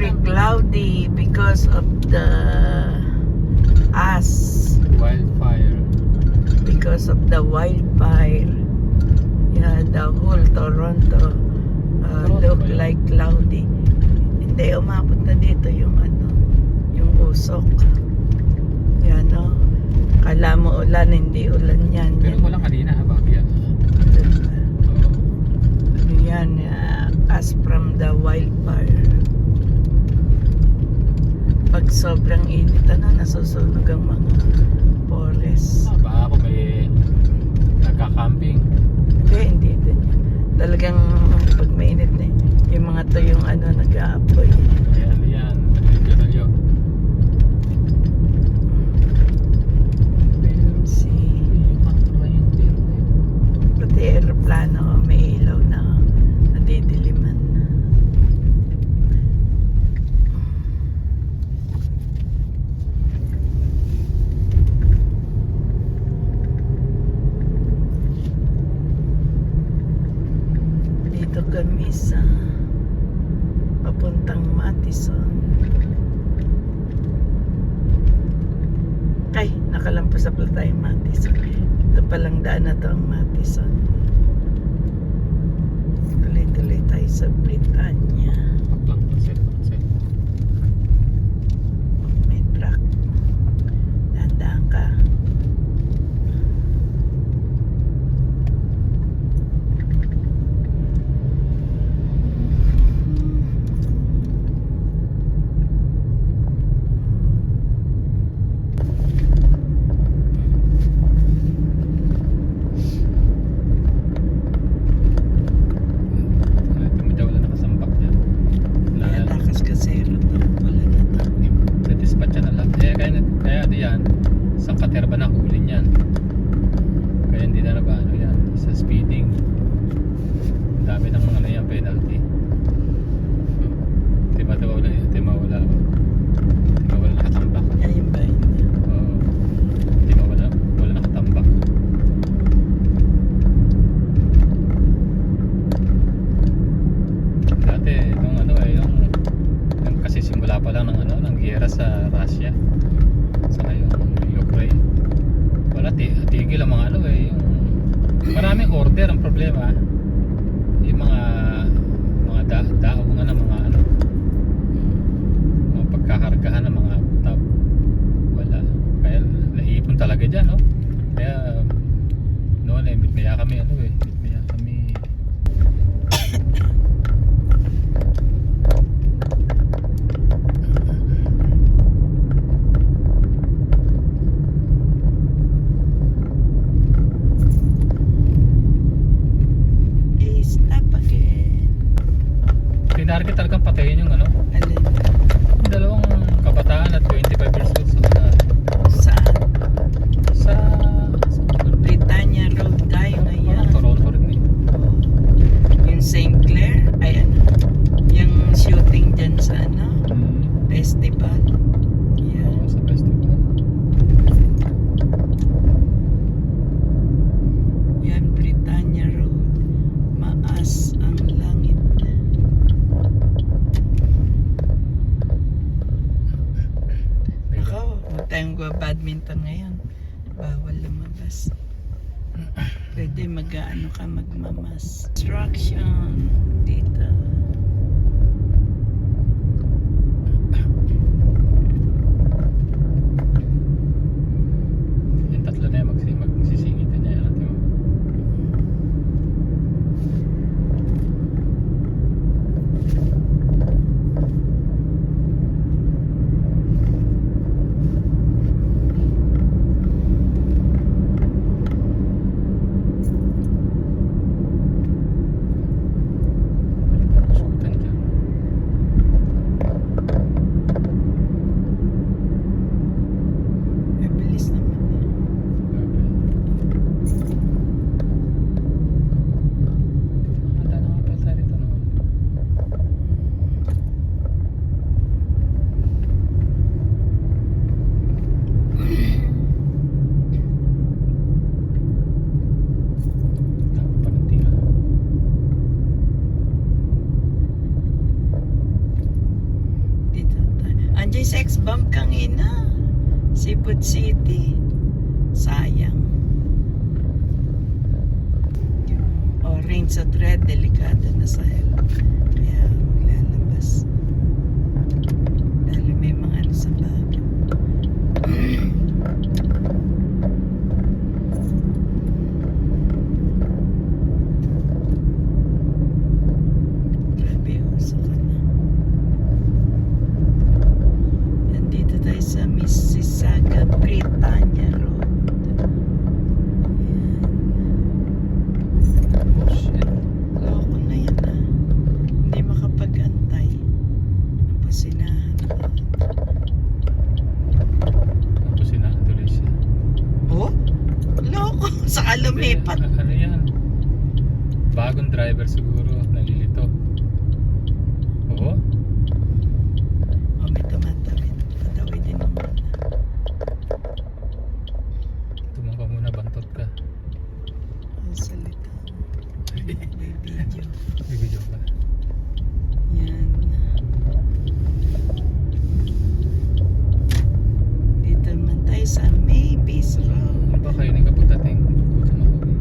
very cloudy because of the wildfire. because of the wildfire. Yeah, the whole Toronto look like cloudy. Hindi, umabot na dito yung yung usok. Yan, no? Kala mo ulan, hindi ulan yan. Pero walang kanina, Bagya. Ano yan, as from the wildfire. Pag sobrang init, nasusunog ang mga forest. Baka ako may nagka-camping. Hindi din. Talagang pag mainit na yung mga to yung nag-aapoy. Ayan, nalyo. See. Pati aeroplano may ilaw na nadidiliman. Dito kami sa papuntang Madison. Ay, nakalampas na pala tayong Madison. Ito palang daan na to ang Madison. Tuloy-tuloy tayo sa Britanya. May truck. Dahan-dahan ka. Takas kasero to. Wala na to. Nadispatcha na lang. Kaya diyan, sa Katerba na huli niyan. Kaya hindi na yan. Sa speeding. Ang dami ng yan, penalty. Timawala nakatambak. Ayun ba yun? Wala nakatambak. Dati, yung kasi simula pa lang ng giyera sa Russia sa ngayon Ukraine. Wala, tigil ang mga yung maraming order. Ang problema yung mga daungan ng mga mga pagkakargahan ng mga tab, wala, kaya naipon talaga dyan, no? Kaya noon bitmaya kami Stop again. tinarget talagang patayin yung Alin? yung dalawang kabataan at 25 years old Saan? sa Britanya Road tayo ngayon. Toronto rin Yung St. Clair, yung shooting dyan sa festival. Yeah. sa festival. Yan, Britanya Road. Maas ang langit. Ako, huwag tayong badminton ngayon. Bawal lumabas. Pwede magmamas. Construction dito. Yung tatlo na yan magsisingit na yan natin. sex bomb kang ina. Seafood City. Sayang. Yung orange at red, delikado na sa health. Kaya maglalabas. Dahil may mga ano sa bago. Grabe, uso ka na. Yan, dito tayo sa Mississauga, Britannia Road. Yan. Oh shit. Loko na yan ah. Hindi makapag-antay. Ang pasinahan ko. Tapos tuloy siya. Oh? Loko. Saka lumipat. Ano yan? Bagong driver siguro. Nalilito. Oo. Oh, may tumatawid. Tatawid din mo muna. Tumang ka muna. Bantot ka. Ang salita. May video. Bibidyo ka. Yan. Dito naman tayo sa Maybes Road. Ano ba kayo kapag dating? Gutom ako eh.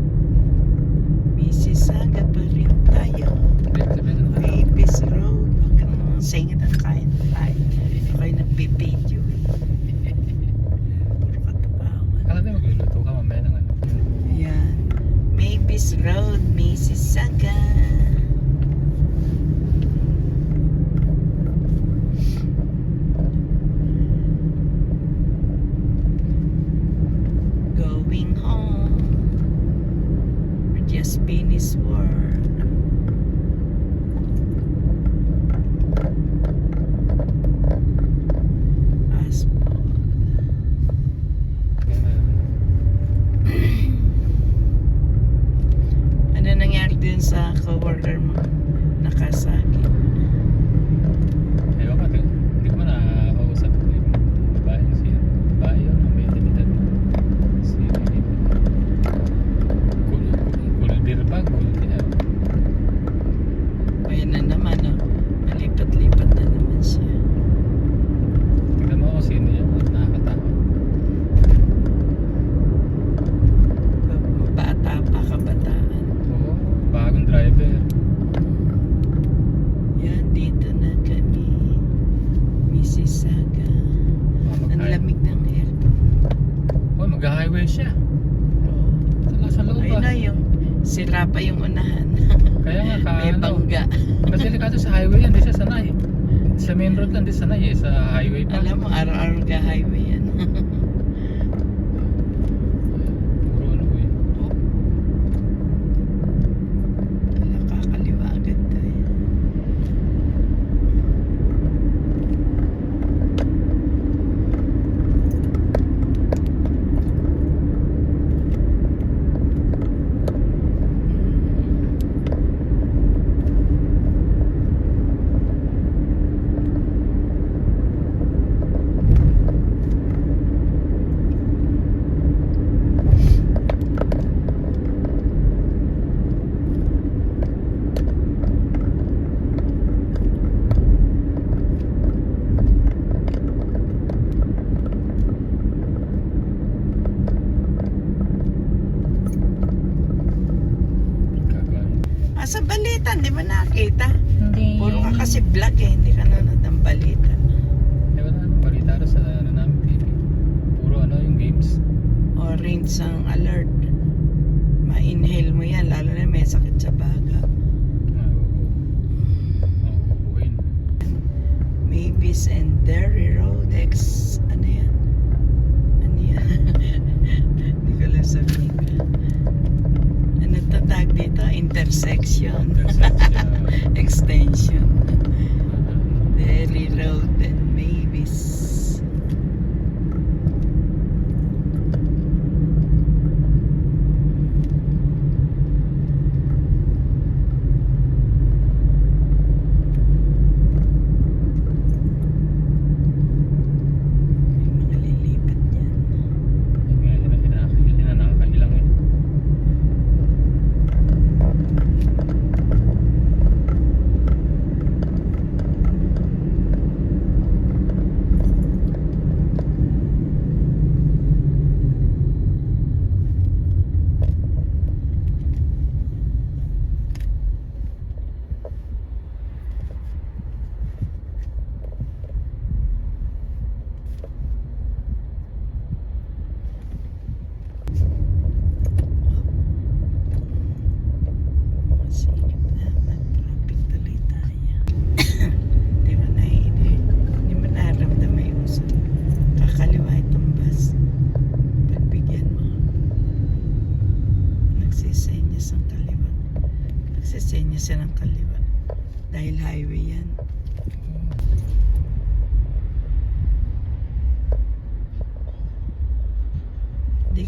Mississauga pa rin tayo. Sabihin na ka. Maybes Road. Huwag kang singit ang kain tayo. Ako'y nagbibideo. Puro katapawan. Akala tayo magluluto ka mamaya ng ano. Yan. Maybes Road, Mississauga. Going home. We just finished work. Asphalt. Ano nangyari dun sa coworker mo? Nakasakit. Ewan ka, hindi ko man nakakausap yung babae siya. Babae yun, may edad. Si Kulbir ba? Kulbir. Ayan na naman, oh. Malipat-lipat na naman siya. Tignan mo ako sino yan, nakakatakot. Bata pa, kabataan. Oo, bagong driver. Yan, dito na kami. Mississauga. Ang lamig ng aircon. Oh, mag-highway siya. Oh. Sa loob Ayun ba? na yung sira pa yung unahan. Kaya nga May bangga. Kasi delikado sa highway yan, di siya sanay. Sa main road lang, di sanay eh. Sa highway pa. Alam mo, araw-araw ka highway yan. Puro ano eh. Oh. Wala, kakaliwa agad tayo. Sa balita, hindi mo nakita? Hindi. Puro ka kasi vlog eh, hindi ka nanonood ng balita. Eh, wala naman balita rin sa ano namin TV. Puro ano yung games. Orange ang alert. Ma-inhale mo yan, lalo na may sakit sa baga. Mabubuhin. Maybes and Derry Road ano yan? Ano yan? Hindi ko lang sabihin. Ano tatag dito? Intersection. Extension. Derry Road and Maybes.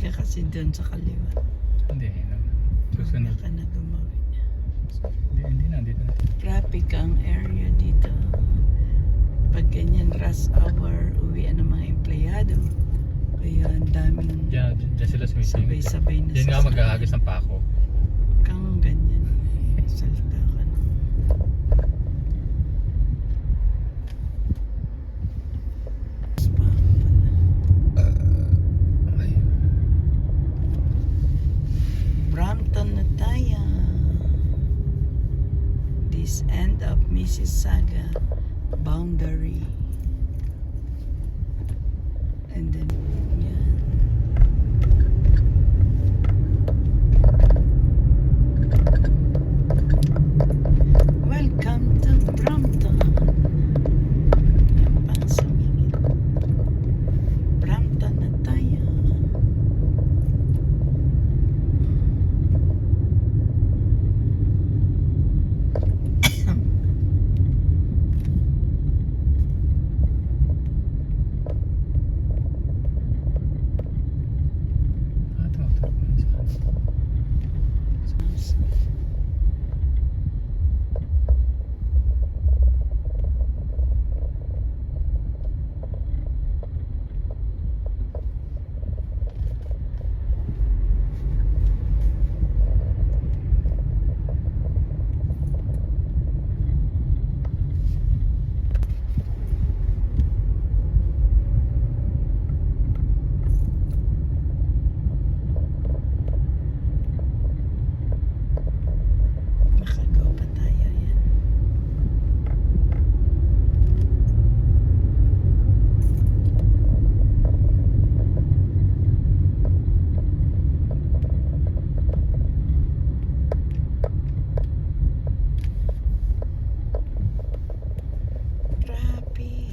ka kasi doon sa kaliwa. Hindi naman. Susunod. Ka na gumawin. Hindi na, dito na. Traffic ang area dito. Pag ganyan rush hour, uwian ng mga empleyado. Kaya ang daming Diyan sila sumisingit. sabay-sabay na Diyan nga mag-ahagis ng pako. kang ganyan. Salta ka na. Spa pala. Ay. Brampton na tayo. This end of Mississauga boundary. And then, yan. Welcome to Brampton. Yan pang sumingit. Brampton na tayo. Tumatakbo na sa Makagawa pa tayo yan. Traffic.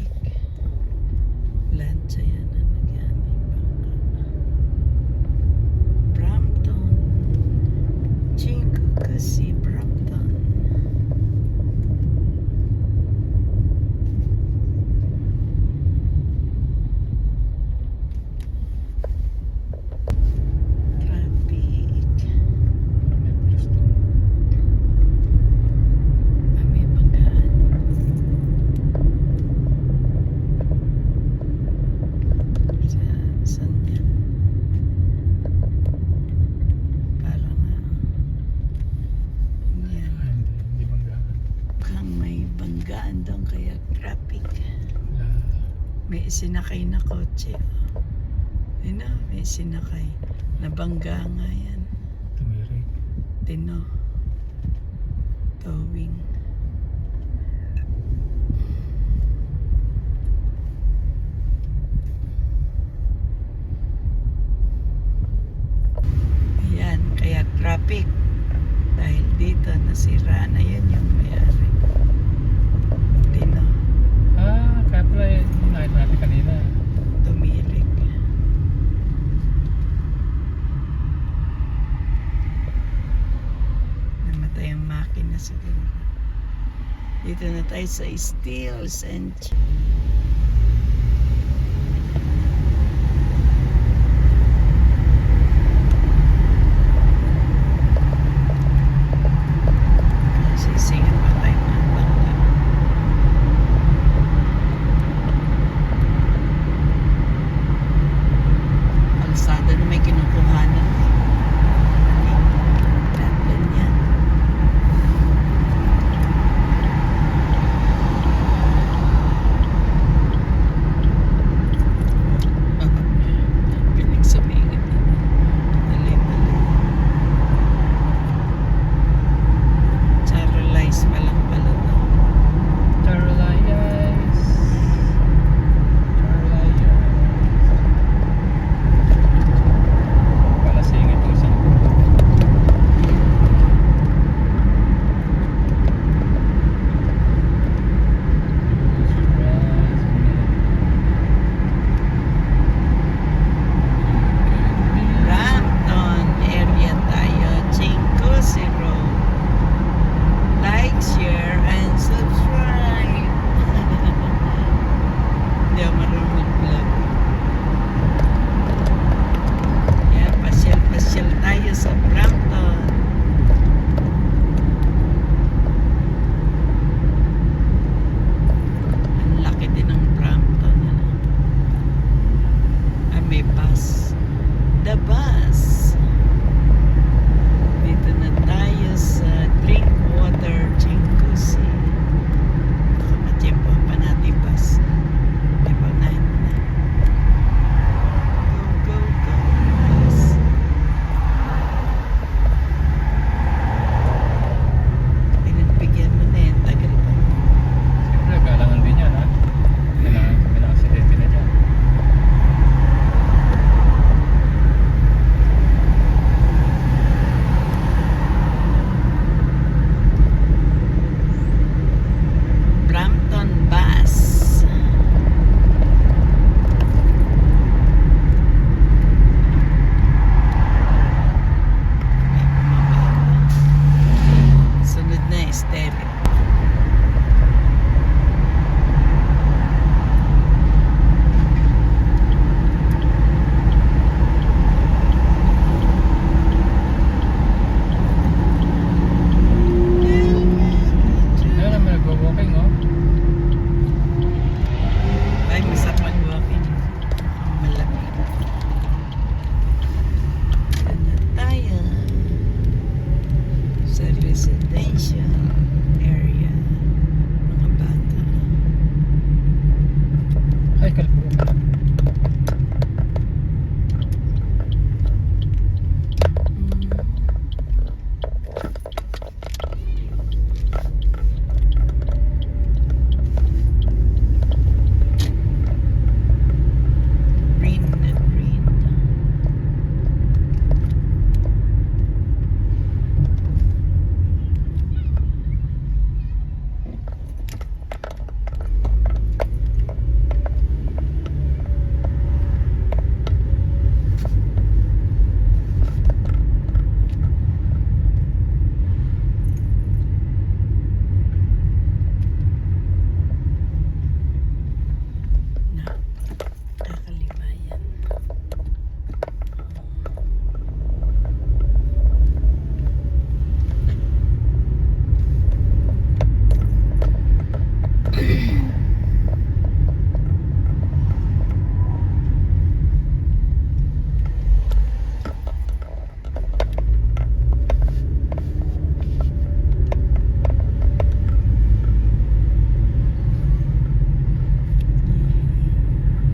Lancha yan na nagyaning bangka. Brampton. Chingo kasi Brampton. Traffic. may pulis to. Kami banggaan. Saan yan? Parang yan. Hindi banggaan. Mukhang may banggaan doon kaya traffic. Wala. May sinakay na kotse. Yun na, may sinakay. Nabangga nga yan. Tumirik. Tino. Towing. Ayan, kaya traffic. Dahil dito nasira na yan yung may-ari. Tino. Kaya pala yun. Nakita natin kanina. Tumirik. Namatay ang makina siguro. Dito na tayo sa Steels and